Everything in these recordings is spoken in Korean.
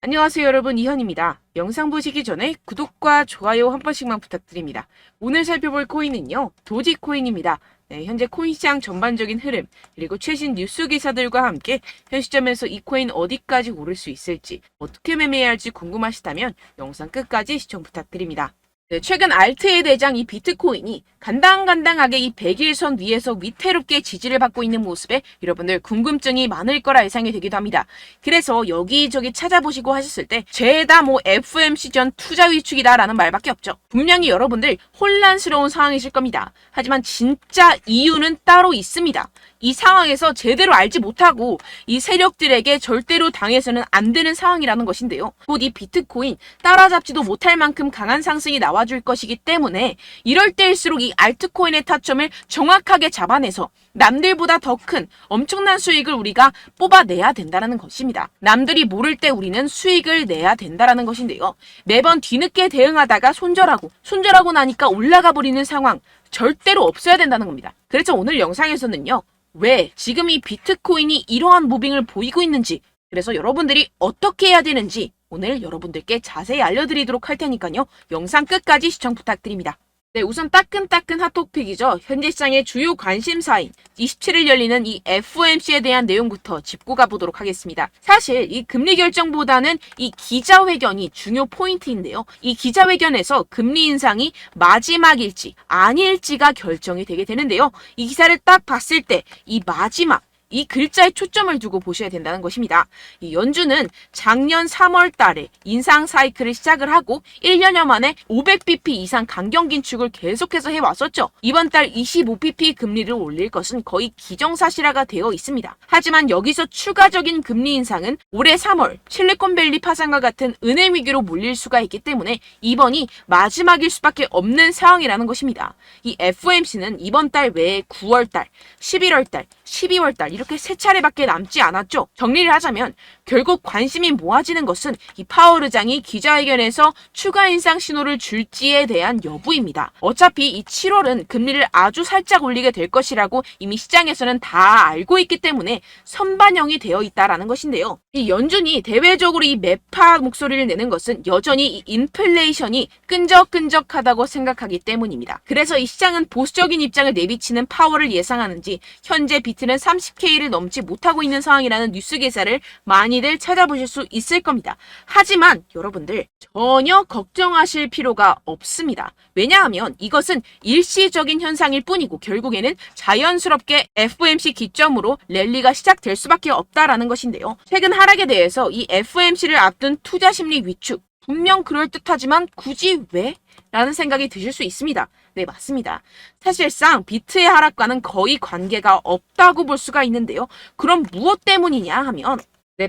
안녕하세요 여러분, 이현입니다. 영상 보시기 전에 구독과 좋아요 한 번씩만 부탁드립니다. 오늘 살펴볼 코인은요, 도지코인입니다. 네, 현재 코인 시장 전반적인 흐름, 그리고 최신 뉴스 기사들과 함께 현 시점에서 이 코인 어디까지 오를 수 있을지, 어떻게 매매해야 할지 궁금하시다면 영상 끝까지 시청 부탁드립니다. 네, 최근 알트의 대장 이 비트코인이 간당간당하게 이 100일선 위에서 위태롭게 지지를 받고 있는 모습에 여러분들 궁금증이 많을 거라 예상이 되기도 합니다. 그래서 여기저기 찾아보시고 하셨을 때 죄다 FOMC 전 투자 위축이다 라는 말밖에 없죠. 분명히 여러분들 혼란스러운 상황이실 겁니다. 하지만 진짜 이유는 따로 있습니다. 이 상황에서 제대로 알지 못하고 이 세력들에게 절대로 당해서는 안 되는 상황이라는 것인데요. 곧 이 비트코인 따라잡지도 못할 만큼 강한 상승이 나와줄 것이기 때문에 이럴 때일수록 이 알트코인의 타점을 정확하게 잡아내서 남들보다 더 큰 엄청난 수익을 우리가 뽑아내야 된다는 것입니다. 남들이 모를 때 우리는 수익을 내야 된다는 것인데요. 매번 뒤늦게 대응하다가 손절하고 나니까 올라가 버리는 상황 절대로 없어야 된다는 겁니다. 그래서 오늘 영상에서는요, 왜 지금 이 비트코인이 이러한 무빙을 보이고 있는지, 그래서 여러분들이 어떻게 해야 되는지 오늘 여러분들께 자세히 알려드리도록 할 테니까요. 영상 끝까지 시청 부탁드립니다. 네, 우선 따끈따끈 핫토픽이죠. 현재 시장의 주요 관심사인 27일 열리는 이 FOMC에 대한 내용부터 짚고 가보도록 하겠습니다. 사실 이 금리 결정보다는 이 기자회견이 중요 포인트인데요. 이 기자회견에서 금리 인상이 마지막일지 아닐지가 결정이 되게 되는데요. 이 기사를 딱 봤을 때 이 마지막, 이 글자에 초점을 두고 보셔야 된다는 것입니다. 이 연준은 작년 3월 달에 인상 사이클을 시작을 하고 1년여 만에 500bp 이상 강경 긴축을 계속해서 해왔었죠. 이번 달 25bp 금리를 올릴 것은 거의 기정사실화가 되어 있습니다. 하지만 여기서 추가적인 금리 인상은 올해 3월 실리콘밸리 파산과 같은 은행 위기로 몰릴 수가 있기 때문에 이번이 마지막일 수밖에 없는 상황이라는 것입니다. 이 FOMC는 이번 달 외에 9월 달, 11월 달, 12월 달 이렇게 세 차례밖에 남지 않았죠. 정리를 하자면 결국 관심이 모아지는 것은 이 파월 의장이 기자회견에서 추가 인상 신호를 줄지에 대한 여부입니다. 어차피 이 7월은 금리를 아주 살짝 올리게 될 것이라고 이미 시장에서는 다 알고 있기 때문에 선반영이 되어 있다라는 것인데요. 이 연준이 대외적으로 이 매파 목소리를 내는 것은 여전히 이 인플레이션이 끈적끈적하다고 생각하기 때문입니다. 그래서 이 시장은 보수적인 입장을 내비치는 파월을 예상하는지 현재 비트는 30K를 넘지 못하고 있는 상황이라는 뉴스 기사를 많이들 찾아보실 수 있을 겁니다. 하지만 여러분들 전혀 걱정하실 필요가 없습니다. 왜냐하면 이것은 일시적인 현상일 뿐이고 결국에는 자연스럽게 FOMC 기점으로 랠리가 시작될 수밖에 없다라는 것인데요. 최근 하락에 대해서 이 FOMC를 앞둔 투자 심리 위축, 분명 그럴듯하지만 굳이 왜? 라는 생각이 드실 수 있습니다. 네, 맞습니다. 사실상 비트의 하락과는 거의 관계가 없다고 볼 수가 있는데요. 그럼 무엇 때문이냐 하면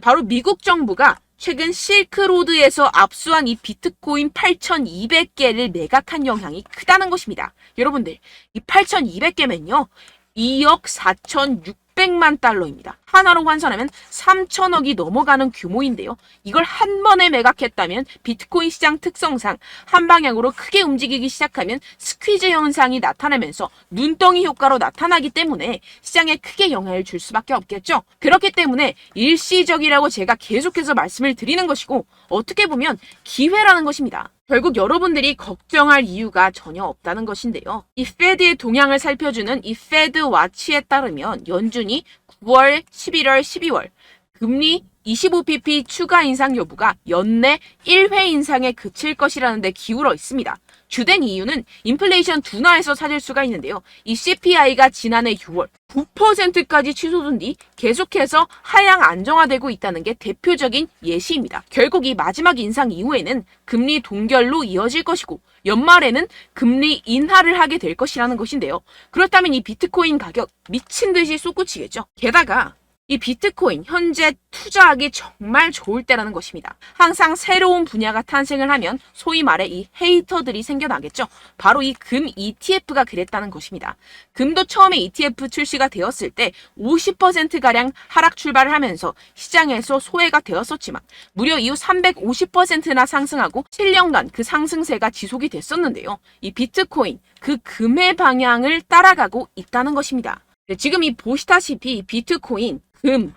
바로 미국 정부가 최근 실크로드에서 압수한 이 비트코인 8,200개를 매각한 영향이 크다는 것입니다. 여러분들, 이 8,200개면요. 2억 4,600만 달러입니다. 하나로 환산하면 3천억이 넘어가는 규모인데요. 이걸 한 번에 매각했다면 비트코인 시장 특성상 한 방향으로 크게 움직이기 시작하면 스퀴즈 현상이 나타나면서 눈덩이 효과로 나타나기 때문에 시장에 크게 영향을 줄 수밖에 없겠죠. 그렇기 때문에 일시적이라고 제가 계속해서 말씀을 드리는 것이고 어떻게 보면 기회라는 것입니다. 결국 여러분들이 걱정할 이유가 전혀 없다는 것인데요. 이 페드의 동향을 살펴주는 이 페드 와치에 따르면 연준이 9월, 11월, 12월 금리 25bp 추가 인상 여부가 연내 1회 인상에 그칠 것이라는 데 기울어 있습니다. 주된 이유는 인플레이션 둔화에서 찾을 수가 있는데요. 이 CPI가 지난해 6월 9%까지 취소된 뒤 계속해서 하향 안정화되고 있다는 게 대표적인 예시입니다. 결국 이 마지막 인상 이후에는 금리 동결로 이어질 것이고 연말에는 금리 인하를 하게 될 것이라는 것인데요. 그렇다면 이 비트코인 가격 미친 듯이 솟구치겠죠. 게다가 이 비트코인 현재 투자하기 정말 좋을 때라는 것입니다. 항상 새로운 분야가 탄생을 하면 소위 말해 이 헤이터들이 생겨나겠죠. 바로 이 금 ETF가 그랬다는 것입니다. 금도 처음에 ETF 출시가 되었을 때 50%가량 하락 출발을 하면서 시장에서 소외가 되었었지만 무려 이후 350%나 상승하고 7년간 그 상승세가 지속이 됐었는데요. 이 비트코인 그 금의 방향을 따라가고 있다는 것입니다. 지금 이 보시다시피 비트코인, 금,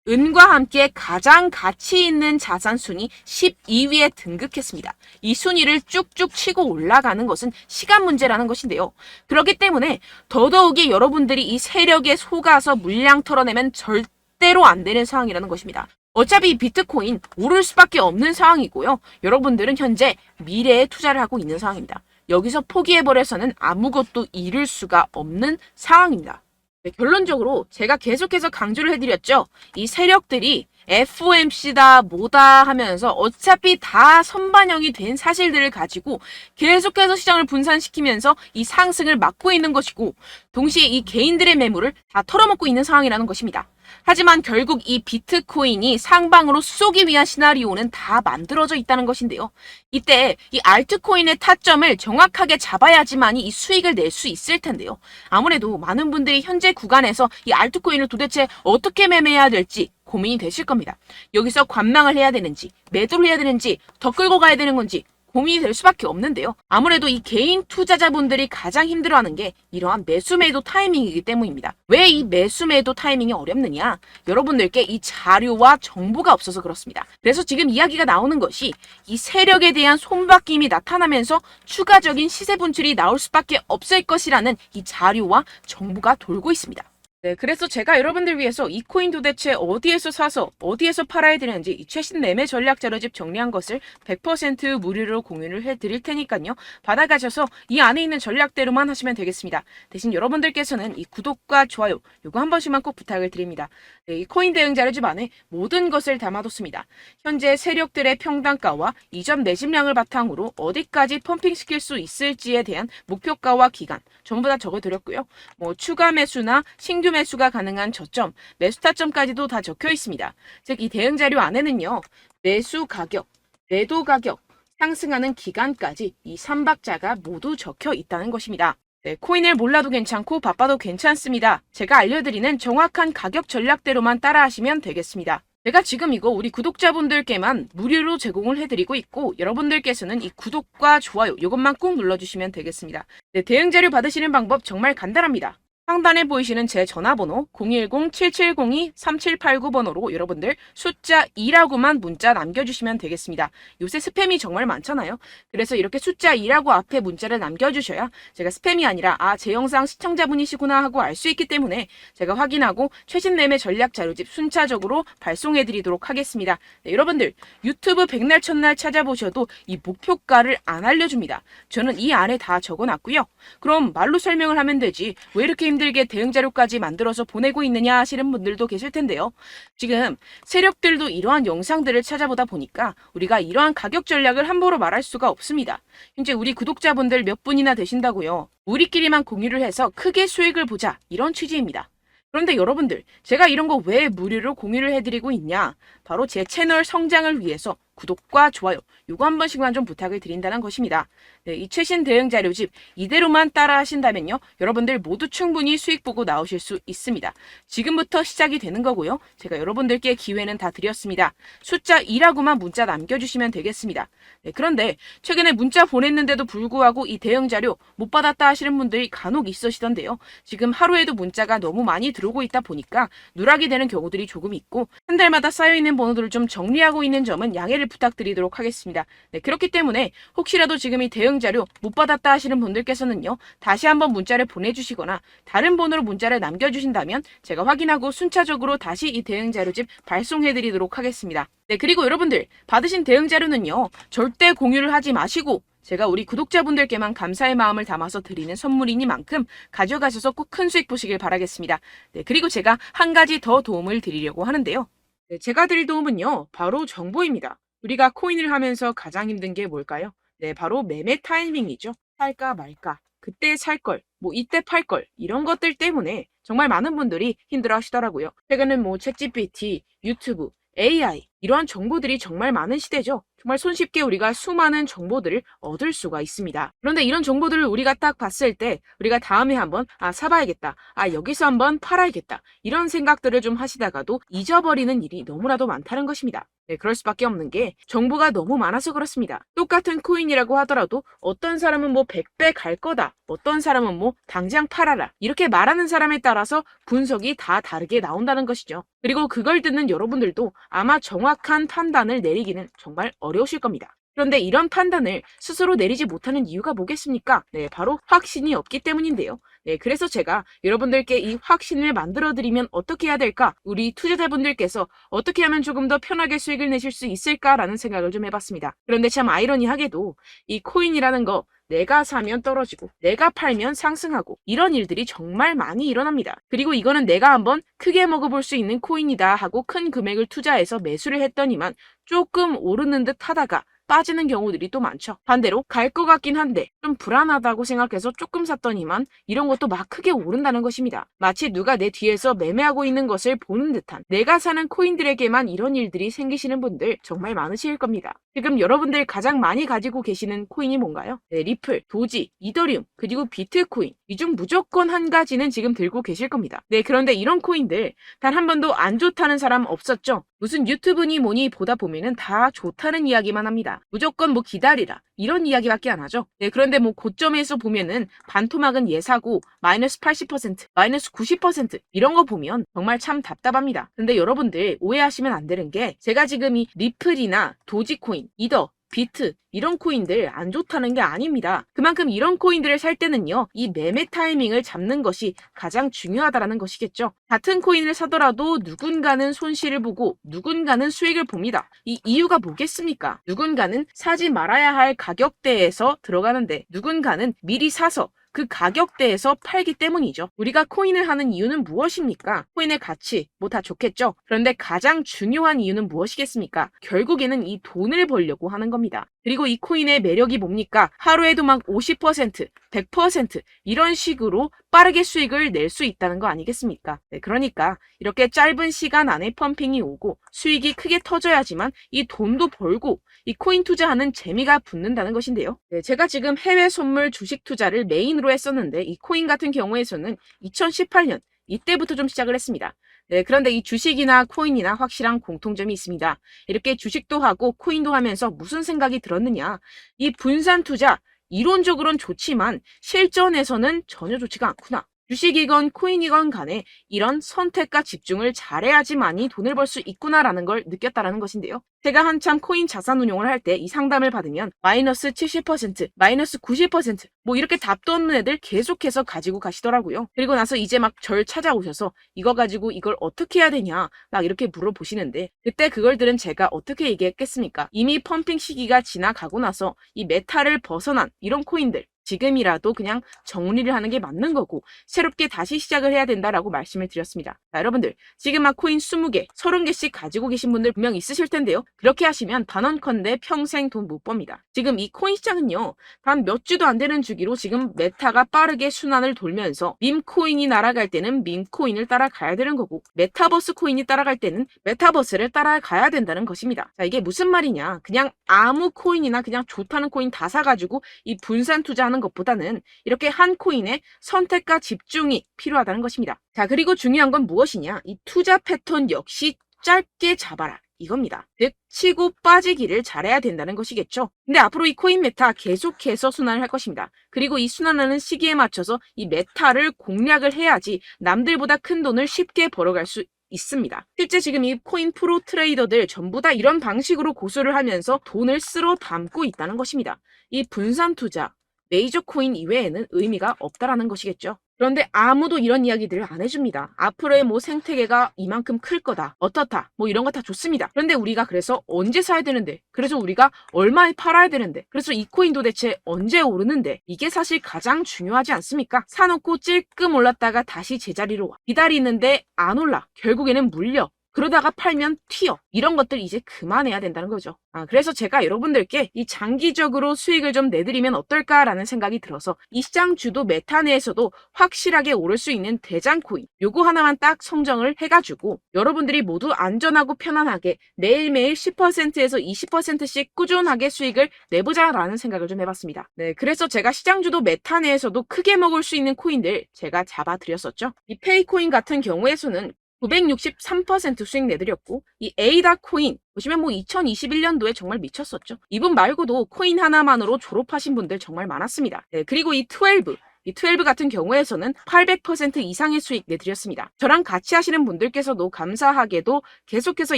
은과 함께 가장 가치 있는 자산 순위 12위에 등극했습니다. 이 순위를 쭉쭉 치고 올라가는 것은 시간 문제라는 것인데요. 그렇기 때문에 더더욱이 여러분들이 이 세력에 속아서 물량 털어내면 절대로 안 되는 상황이라는 것입니다. 어차피 비트코인 오를 수밖에 없는 상황이고요. 여러분들은 현재 미래에 투자를 하고 있는 상황입니다. 여기서 포기해버려서는 아무것도 잃을 수가 없는 상황입니다. 네, 결론적으로 제가 계속해서 강조를 해드렸죠. 이 세력들이 FOMC다 뭐다 하면서 어차피 다 선반영이 된 사실들을 가지고 계속해서 시장을 분산시키면서 이 상승을 막고 있는 것이고, 동시에 이 개인들의 매물을 다 털어먹고 있는 상황이라는 것입니다. 하지만 결국 이 비트코인이 상방으로 쏘기 위한 시나리오는 다 만들어져 있다는 것인데요. 이때 이 알트코인의 타점을 정확하게 잡아야지만이 이 수익을 낼 수 있을 텐데요. 아무래도 많은 분들이 현재 구간에서 이 알트코인을 도대체 어떻게 매매해야 될지 고민이 되실 겁니다. 여기서 관망을 해야 되는지, 매도를 해야 되는지, 더 끌고 가야 되는 건지 고민이 될 수밖에 없는데요. 아무래도 이 개인 투자자분들이 가장 힘들어하는 게 이러한 매수 매도 타이밍이기 때문입니다. 왜 이 매수 매도 타이밍이 어렵느냐? 여러분들께 이 자료와 정보가 없어서 그렇습니다. 그래서 지금 이야기가 나오는 것이 이 세력에 대한 손바뀜이 나타나면서 추가적인 시세 분출이 나올 수밖에 없을 것이라는 이 자료와 정보가 돌고 있습니다. 네, 그래서 제가 여러분들 위해서 이 코인 도대체 어디에서 사서 어디에서 팔아야 되는지 이 최신 매매 전략 자료집 정리한 것을 100% 무료로 공유를 해드릴 테니까요. 받아가셔서 이 안에 있는 전략대로만 하시면 되겠습니다. 대신 여러분들께서는 이 구독과 좋아요 요거 한 번씩만 꼭 부탁을 드립니다. 네, 이 코인 대응 자료집 안에 모든 것을 담아뒀습니다. 현재 세력들의 평단가와 이점 내집량을 바탕으로 어디까지 펌핑시킬 수 있을지에 대한 목표가와 기간 전부 다 적어드렸고요. 뭐 추가 매수나 신규 매수가 가능한 저점, 매수 타점까지도 다 적혀 있습니다. 즉 이 대응 자료 안에는요. 매수 가격, 매도 가격, 상승하는 기간까지 이 3박자가 모두 적혀 있다는 것입니다. 네, 코인을 몰라도 괜찮고 바빠도 괜찮습니다. 제가 알려드리는 정확한 가격 전략대로만 따라하시면 되겠습니다. 제가 지금 이거 우리 구독자분들께만 무료로 제공을 해드리고 있고, 여러분들께서는 이 구독과 좋아요 이것만 꾹 눌러주시면 되겠습니다. 네, 대응 자료 받으시는 방법 정말 간단합니다. 상단에 보이시는 제 전화번호 010-7702-3789번호로 여러분들 숫자 2라고만 문자 남겨주시면 되겠습니다. 요새 스팸이 정말 많잖아요. 그래서 이렇게 숫자 2라고 앞에 문자를 남겨주셔야 제가 스팸이 아니라 제 영상 시청자분이시구나 하고 알 수 있기 때문에 제가 확인하고 최신 매매 전략 자료집 순차적으로 발송해드리도록 하겠습니다. 네, 여러분들 유튜브 백날 첫날 찾아보셔도 이 목표가를 안 알려줍니다. 저는 이 안에 다 적어놨고요. 그럼 말로 설명을 하면 되지 왜 이렇게 힘들게 대응 자료까지 만들어서 보내고 있느냐 하시는 분들도 계실 텐데요. 지금 세력들도 이러한 영상들을 찾아보다 보니까 우리가 이러한 가격 전략을 함부로 말할 수가 없습니다. 현재 우리 구독자분들 몇 분이나 되신다고요. 우리끼리만 공유를 해서 크게 수익을 보자 이런 취지입니다. 그런데 여러분들 제가 이런 거 왜 무료로 공유를 해드리고 있냐? 바로 제 채널 성장을 위해서 구독과 좋아요 요거 한 번씩만 좀 부탁을 드린다는 것입니다. 네, 이 최신 대응 자료집 이대로만 따라 하신다면요. 여러분들 모두 충분히 수익 보고 나오실 수 있습니다. 지금부터 시작이 되는 거고요. 제가 여러분들께 기회는 다 드렸습니다. 숫자 2라고만 문자 남겨주시면 되겠습니다. 네, 그런데 최근에 문자 보냈는데도 불구하고 이 대응 자료 못 받았다 하시는 분들이 간혹 있으시던데요. 지금 하루에도 문자가 너무 많이 들어오고 있다 보니까 누락이 되는 경우들이 조금 있고 한 달마다 쌓여있는 번호들을 좀 정리하고 있는 점은 양해를 부탁드리도록 하겠습니다. 네, 그렇기 때문에 혹시라도 지금 이 대응 자료 못 받았다 하시는 분들께서는요. 다시 한번 문자를 보내주시거나 다른 번호로 문자를 남겨주신다면 제가 확인하고 순차적으로 다시 이 대응 자료집 발송해드리도록 하겠습니다. 네, 그리고 여러분들 받으신 대응 자료는요. 절대 공유를 하지 마시고 제가 우리 구독자분들께만 감사의 마음을 담아서 드리는 선물이니만큼 가져가셔서 꼭 큰 수익 보시길 바라겠습니다. 네, 그리고 제가 한 가지 더 도움을 드리려고 하는데요. 네, 제가 드릴 도움은요. 바로 정보입니다. 우리가 코인을 하면서 가장 힘든 게 뭘까요? 네, 바로 매매 타이밍이죠. 살까 말까, 그때 살 걸, 뭐 이때 팔 걸, 이런 것들 때문에 정말 많은 분들이 힘들어 하시더라고요. 최근엔 뭐 챗GPT, 유튜브, AI 이러한 정보들이 정말 많은 시대죠. 정말 손쉽게 우리가 수많은 정보들을 얻을 수가 있습니다. 그런데 이런 정보들을 우리가 딱 봤을 때 우리가 다음에 한번 사봐야겠다. 여기서 한번 팔아야겠다. 이런 생각들을 좀 하시다가도 잊어버리는 일이 너무나도 많다는 것입니다. 네, 그럴 수밖에 없는 게 정보가 너무 많아서 그렇습니다. 똑같은 코인이라고 하더라도 어떤 사람은 뭐 100배 갈 거다. 어떤 사람은 뭐 당장 팔아라. 이렇게 말하는 사람에 따라서 분석이 다 다르게 나온다는 것이죠. 그리고 그걸 듣는 여러분들도 아마 정확한 판단을 내리기는 정말 어려우실 겁니다. 그런데 이런 판단을 스스로 내리지 못하는 이유가 뭐겠습니까? 네, 바로 확신이 없기 때문인데요. 네, 그래서 제가 여러분들께 이 확신을 만들어드리면 어떻게 해야 될까? 우리 투자자분들께서 어떻게 하면 조금 더 편하게 수익을 내실 수 있을까라는 생각을 좀 해봤습니다. 그런데 참 아이러니하게도 이 코인이라는 거 내가 사면 떨어지고 내가 팔면 상승하고 이런 일들이 정말 많이 일어납니다. 그리고 이거는 내가 한번 크게 먹어볼 수 있는 코인이다 하고 큰 금액을 투자해서 매수를 했더니만 조금 오르는 듯 하다가 빠지는 경우들이 또 많죠. 반대로 갈 것 같긴 한데 좀 불안하다고 생각해서 조금 샀더니만 이런 것도 막 크게 오른다는 것입니다. 마치 누가 내 뒤에서 매매하고 있는 것을 보는 듯한 내가 사는 코인들에게만 이런 일들이 생기시는 분들 정말 많으실 겁니다. 지금 여러분들 가장 많이 가지고 계시는 코인이 뭔가요? 네, 리플, 도지, 이더리움, 그리고 비트코인. 이 중 무조건 한 가지는 지금 들고 계실 겁니다. 네, 그런데 이런 코인들 단 한 번도 안 좋다는 사람 없었죠? 무슨 유튜브니 뭐니 보다 보면은 다 좋다는 이야기만 합니다. 무조건 뭐 기다리라 이런 이야기밖에 안 하죠. 네, 그런데 뭐 고점에서 보면은 반토막은 예사고 마이너스 80%, 마이너스 90% 이런 거 보면 정말 참 답답합니다. 근데 여러분들 오해하시면 안 되는 게 제가 지금 이 리플이나 도지코인, 이더, 비트 이런 코인들 안 좋다는 게 아닙니다. 그만큼 이런 코인들을 살 때는요, 이 매매 타이밍을 잡는 것이 가장 중요하다는 것이겠죠. 같은 코인을 사더라도 누군가는 손실을 보고 누군가는 수익을 봅니다. 이 이유가 뭐겠습니까? 누군가는 사지 말아야 할 가격대에서 들어가는데 누군가는 미리 사서 그 가격대에서 팔기 때문이죠. 우리가 코인을 하는 이유는 무엇입니까? 코인의 가치, 뭐 다 좋겠죠? 그런데 가장 중요한 이유는 무엇이겠습니까? 결국에는 이 돈을 벌려고 하는 겁니다. 그리고 이 코인의 매력이 뭡니까? 하루에도 막 50%, 100% 이런 식으로 빠르게 수익을 낼 수 있다는 거 아니겠습니까? 네, 그러니까 이렇게 짧은 시간 안에 펌핑이 오고 수익이 크게 터져야지만 이 돈도 벌고 이 코인 투자하는 재미가 붙는다는 것인데요. 네, 제가 지금 해외 선물 주식 투자를 메인으로 했었는데 이 코인 같은 경우에서는 2018년 이때부터 좀 시작을 했습니다. 네, 그런데 이 주식이나 코인이나 확실한 공통점이 있습니다. 이렇게 주식도 하고 코인도 하면서 무슨 생각이 들었느냐. 이 분산 투자, 이론적으로는 좋지만 실전에서는 전혀 좋지가 않구나. 주식이건 코인이건 간에 이런 선택과 집중을 잘해야지만이 돈을 벌 수 있구나라는 걸 느꼈다라는 것인데요. 제가 한참 코인 자산 운용을 할 때 이 상담을 받으면 마이너스 70%, 마이너스 90% 뭐 이렇게 답도 없는 애들 계속해서 가지고 가시더라고요. 그리고 나서 이제 막 절 찾아오셔서 이거 가지고 이걸 어떻게 해야 되냐 막 이렇게 물어보시는데 그때 그걸 들은 제가 어떻게 얘기했겠습니까? 이미 펌핑 시기가 지나가고 나서 이 메타를 벗어난 이런 코인들 지금이라도 그냥 정리를 하는 게 맞는 거고 새롭게 다시 시작을 해야 된다라고 말씀을 드렸습니다. 자, 여러분들 지금 막 코인 20개, 30개씩 가지고 계신 분들 분명 있으실 텐데요. 그렇게 하시면 단언컨대 평생 돈 못 법니다. 지금 이 코인 시장은요. 단 몇 주도 안 되는 주기로 지금 메타가 빠르게 순환을 돌면서 밈코인이 날아갈 때는 밈코인을 따라가야 되는 거고 메타버스 코인이 따라갈 때는 메타버스를 따라가야 된다는 것입니다. 자, 이게 무슨 말이냐. 그냥 아무 코인이나 그냥 좋다는 코인 다 사가지고 이 분산 투자하는 것보다는 이렇게 한 코인에 선택과 집중이 필요하다는 것입니다. 자, 그리고 중요한 건 무엇이냐? 이 투자 패턴 역시 짧게 잡아라. 이겁니다. 즉 치고 빠지기를 잘해야 된다는 것이겠죠. 근데 앞으로 이 코인 메타 계속해서 순환을 할 것입니다. 그리고 이 순환하는 시기에 맞춰서 이 메타를 공략을 해야지 남들보다 큰 돈을 쉽게 벌어갈 수 있습니다. 실제 지금 이 코인 프로 트레이더들 전부 다 이런 방식으로 고수를 하면서 돈을 쓸어 담고 있다는 것입니다. 이 분산 투자, 메이저 코인 이외에는 의미가 없다라는 것이겠죠. 그런데 아무도 이런 이야기들을 안 해줍니다. 앞으로의 뭐 생태계가 이만큼 클 거다. 어떻다. 뭐 이런 거 다 좋습니다. 그런데 우리가 그래서 언제 사야 되는데? 그래서 우리가 얼마에 팔아야 되는데? 그래서 이 코인 도대체 언제 오르는데? 이게 사실 가장 중요하지 않습니까? 사놓고 찔끔 올랐다가 다시 제자리로 와. 기다리는데 안 올라. 결국에는 물려. 그러다가 팔면 튀어. 이런 것들 이제 그만해야 된다는 거죠. 그래서 제가 여러분들께 이 장기적으로 수익을 좀 내드리면 어떨까라는 생각이 들어서 이 시장 주도 메타 내에서도 확실하게 오를 수 있는 대장 코인 요거 하나만 딱 선정을 해가지고 여러분들이 모두 안전하고 편안하게 매일매일 10%에서 20%씩 꾸준하게 수익을 내보자라는 생각을 좀 해봤습니다. 네, 그래서 제가 시장 주도 메타 내에서도 크게 먹을 수 있는 코인들 제가 잡아드렸었죠. 이 페이코인 같은 경우에서는 963% 수익 내드렸고 이 에이다 코인 보시면 2021년도에 정말 미쳤었죠. 이분 말고도 코인 하나만으로 졸업하신 분들 정말 많았습니다. 네, 그리고 이 12 같은 경우에서는 800% 이상의 수익 내드렸습니다. 저랑 같이 하시는 분들께서도 감사하게도 계속해서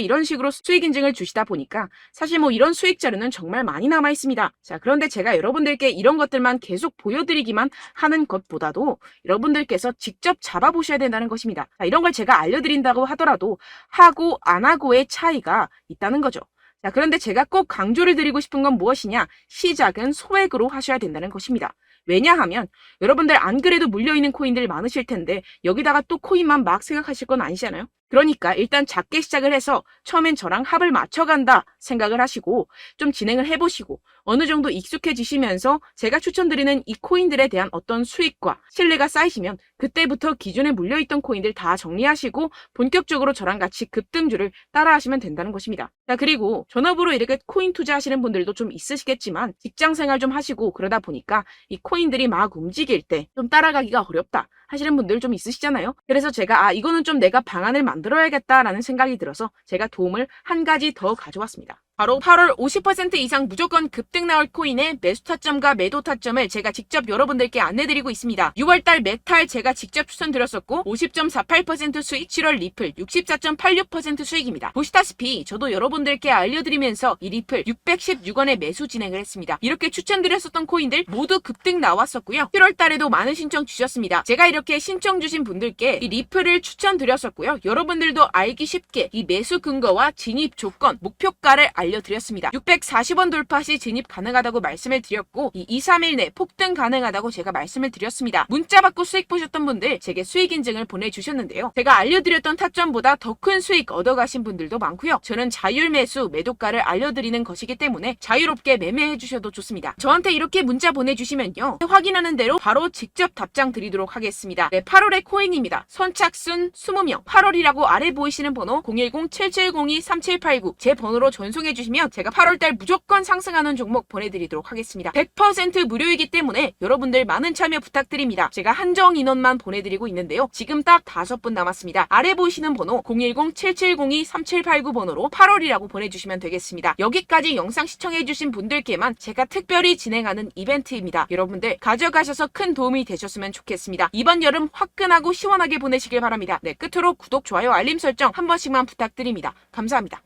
이런 식으로 수익 인증을 주시다 보니까 사실 이런 수익 자료는 정말 많이 남아 있습니다. 자, 그런데 제가 여러분들께 이런 것들만 계속 보여드리기만 하는 것보다도 여러분들께서 직접 잡아보셔야 된다는 것입니다. 자, 이런 걸 제가 알려드린다고 하더라도 하고 안 하고의 차이가 있다는 거죠. 자, 그런데 제가 꼭 강조를 드리고 싶은 건 무엇이냐? 시작은 소액으로 하셔야 된다는 것입니다. 왜냐하면 여러분들 안 그래도 물려있는 코인들 많으실 텐데 여기다가 또 코인만 막 생각하실 건 아니잖아요. 그러니까 일단 작게 시작을 해서 처음엔 저랑 합을 맞춰간다 생각을 하시고 좀 진행을 해보시고 어느 정도 익숙해지시면서 제가 추천드리는 이 코인들에 대한 어떤 수익과 신뢰가 쌓이시면 그때부터 기존에 물려있던 코인들 다 정리하시고 본격적으로 저랑 같이 급등주를 따라하시면 된다는 것입니다. 자, 그리고 전업으로 이렇게 코인 투자하시는 분들도 좀 있으시겠지만 직장 생활 좀 하시고 그러다 보니까 이 코인들이 막 움직일 때 좀 따라가기가 어렵다 하시는 분들 좀 있으시잖아요. 그래서 제가 이거는 좀 내가 방안을 만들어야겠다라는 생각이 들어서 제가 도움을 한 가지 더 가져왔습니다. 바로 8월 50% 이상 무조건 급등 나올 코인의 매수 타점과 매도 타점을 제가 직접 여러분들께 안내드리고 있습니다. 6월달 메탈 제가 직접 추천드렸었고 50.48% 수익, 7월 리플 64.86% 수익입니다. 보시다시피 저도 여러분들께 알려드리면서 이 리플 616원에 매수 진행을 했습니다. 이렇게 추천드렸었던 코인들 모두 급등 나왔었고요. 7월달에도 많은 신청 주셨습니다. 제가 이렇게 신청 주신 분들께 이 리플을 추천드렸었고요. 여러분들도 알기 쉽게 이 매수 근거와 진입 조건, 목표가를 알려드렸습니다. 640원 돌파 시 진입 가능하다고 말씀을 드렸고 이 2, 3일 내 폭등 가능하다고 제가 말씀을 드렸습니다. 문자 받고 수익 보셨던 분들 제게 수익 인증을 보내주셨는데요. 제가 알려드렸던 타점보다 더 큰 수익 얻어가신 분들도 많고요. 저는 자율 매수 매도가를 알려드리는 것이기 때문에 자유롭게 매매해 주셔도 좋습니다. 저한테 이렇게 문자 보내주시면요. 확인하는 대로 바로 직접 답장 드리도록 하겠습니다. 네, 8월의 코인입니다. 선착순 20명 8월이라고 아래 보이시는 번호 010-7702-3789 제 번호로 전송해 주시면 제가 8월달 무조건 상승하는 종목 보내드리도록 하겠습니다. 100% 무료이기 때문에 여러분들 많은 참여 부탁드립니다. 제가 한정 인원만 보내드리고 있는데요. 지금 딱 5분 남았습니다. 아래 보이시는 번호 010-7702-3789 번호로 8월이라고 보내주시면 되겠습니다. 여기까지 영상 시청해주신 분들께만 제가 특별히 진행하는 이벤트입니다. 여러분들 가져가셔서 큰 도움이 되셨으면 좋겠습니다. 이번 여름 화끈하고 시원하게 보내시길 바랍니다. 네, 끝으로 구독, 좋아요, 알림 설정 한 번씩만 부탁드립니다. 감사합니다.